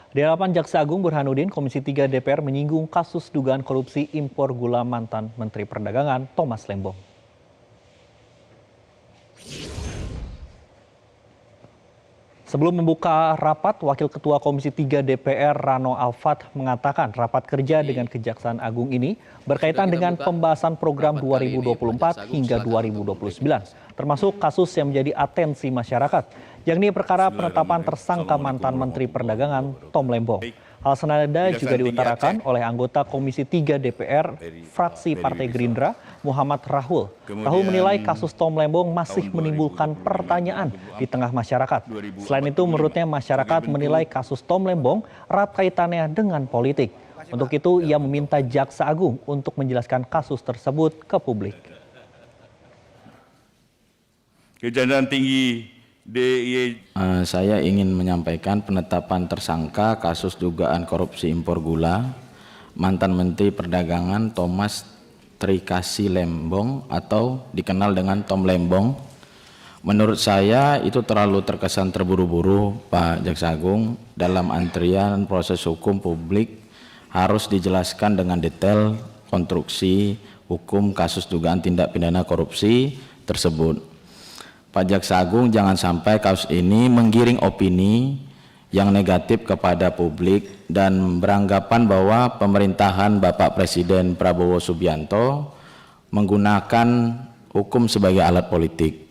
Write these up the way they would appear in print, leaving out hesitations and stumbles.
Di hadapan Jaksa Agung Burhanuddin, Komisi 3 DPR menyinggung kasus dugaan korupsi impor gula mantan Menteri Perdagangan Thomas Lembong. Sebelum membuka rapat, Wakil Ketua Komisi 3 DPR Rano Alfat mengatakan rapat kerja dengan Kejaksaan Agung ini berkaitan dengan pembahasan program 2024 hingga 2029, termasuk kasus yang menjadi atensi masyarakat, yakni perkara penetapan tersangka mantan Menteri Perdagangan Tom Lembong. Hal senada juga diutarakan oleh anggota Komisi 3 DPR fraksi Partai Gerindra, Muhammad Rahul. Rahul menilai kasus Tom Lembong masih menimbulkan pertanyaan di tengah masyarakat. Selain itu, menurutnya masyarakat menilai kasus Tom Lembong erat kaitannya dengan politik. Untuk itu, ia meminta Jaksa Agung untuk menjelaskan kasus tersebut ke publik. Kejaksaan Tinggi DIY. Saya ingin menyampaikan penetapan tersangka kasus dugaan korupsi impor gula mantan Menteri Perdagangan Thomas Trikasih Lembong atau dikenal dengan Tom Lembong. Menurut saya itu terlalu terkesan terburu-buru, Pak Jaksa Agung. Dalam antrian proses hukum, publik harus dijelaskan dengan detail konstruksi hukum kasus dugaan tindak pidana korupsi tersebut. Pak Jaksa Agung, jangan sampai kasus ini menggiring opini yang negatif kepada publik dan beranggapan bahwa pemerintahan Bapak Presiden Prabowo Subianto menggunakan hukum sebagai alat politik.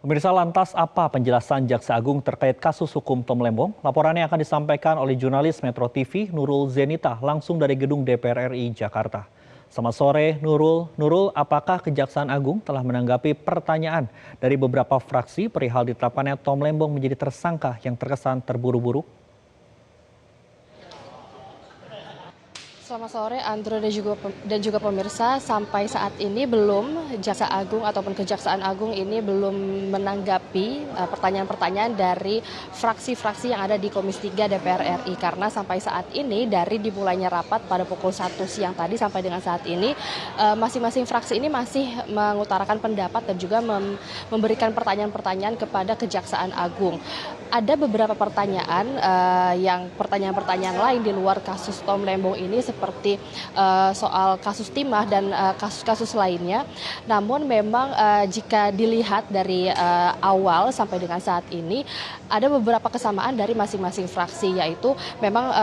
Pemirsa, lantas apa penjelasan Jaksa Agung terkait kasus hukum Tom Lembong? Laporannya akan disampaikan oleh jurnalis Metro TV Nurul Zenita langsung dari gedung DPR RI Jakarta. Selamat sore Nurul. Nurul, apakah Kejaksaan Agung telah menanggapi pertanyaan dari beberapa fraksi perihal ditetapkannya Tom Lembong menjadi tersangka yang terkesan terburu-buru? Selamat sore Andro dan juga pemirsa, sampai saat ini belum Jaksa Agung ataupun Kejaksaan Agung ini belum menanggapi pertanyaan-pertanyaan dari fraksi-fraksi yang ada di Komisi 3 DPR RI, karena sampai saat ini dari dimulainya rapat pada pukul 1 siang tadi sampai dengan saat ini masing-masing fraksi ini masih mengutarakan pendapat dan juga memberikan pertanyaan-pertanyaan kepada Kejaksaan Agung. Ada beberapa pertanyaan pertanyaan-pertanyaan lain di luar kasus Tom Lembong ini seperti soal kasus timah dan kasus-kasus lainnya. Namun memang jika dilihat dari awal sampai dengan saat ini ada beberapa kesamaan dari masing-masing fraksi, yaitu memang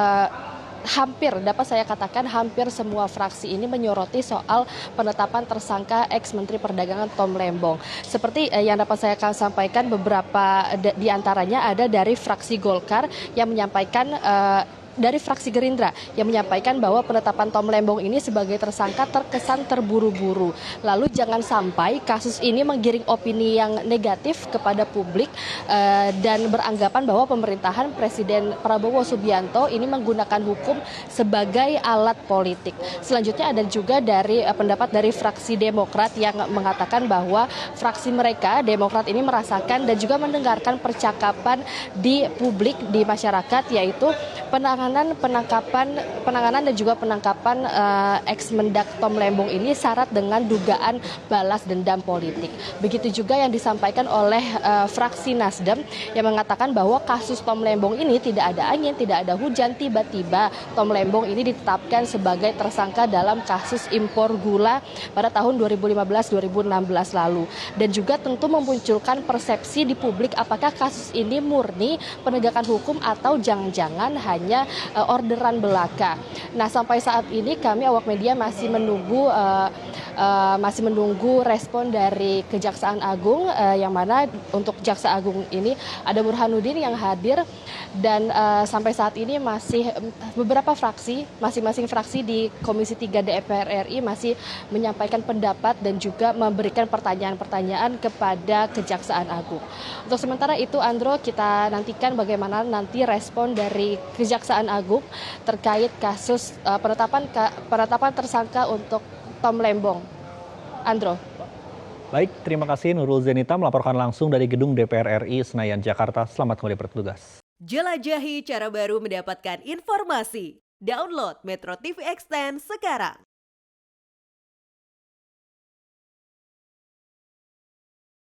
dapat saya katakan hampir semua fraksi ini menyoroti soal penetapan tersangka ex-Menteri Perdagangan Tom Lembong. Seperti yang dapat saya sampaikan, beberapa di antaranya ada dari fraksi Golkar yang menyampaikan dari fraksi Gerindra yang menyampaikan bahwa penetapan Tom Lembong ini sebagai tersangka terkesan terburu-buru. Lalu jangan sampai kasus ini menggiring opini yang negatif kepada publik dan beranggapan bahwa pemerintahan Presiden Prabowo Subianto ini menggunakan hukum sebagai alat politik. Selanjutnya ada juga dari pendapat dari fraksi Demokrat yang mengatakan bahwa fraksi mereka Demokrat ini merasakan dan juga mendengarkan percakapan di publik, di masyarakat, yaitu penanganan dan juga penangkapan ex-Mendak Tom Lembong ini syarat dengan dugaan balas dendam politik. Begitu juga yang disampaikan oleh fraksi Nasdem yang mengatakan bahwa kasus Tom Lembong ini tidak ada angin, tidak ada hujan, tiba-tiba Tom Lembong ini ditetapkan sebagai tersangka dalam kasus impor gula pada tahun 2015-2016 lalu. Dan juga tentu memunculkan persepsi di publik apakah kasus ini murni penegakan hukum atau jangan-jangan hanya orderan belaka. Nah, sampai saat ini kami awak media masih menunggu respon dari Kejaksaan Agung, yang mana untuk Jaksa Agung ini ada Burhanuddin yang hadir, dan sampai saat ini masih beberapa fraksi, masing-masing fraksi di Komisi 3 DPR RI masih menyampaikan pendapat dan juga memberikan pertanyaan-pertanyaan kepada Kejaksaan Agung. Untuk sementara itu, Andro, kita nantikan bagaimana nanti respon dari Kejaksaan Agung terkait kasus penetapan tersangka untuk Tom Lembong. Andro. Baik, terima kasih Nurul Zenita melaporkan langsung dari gedung DPR RI Senayan, Jakarta. Selamat kembali bertugas. Jelajahi cara baru mendapatkan informasi. Download Metro TV Extend sekarang.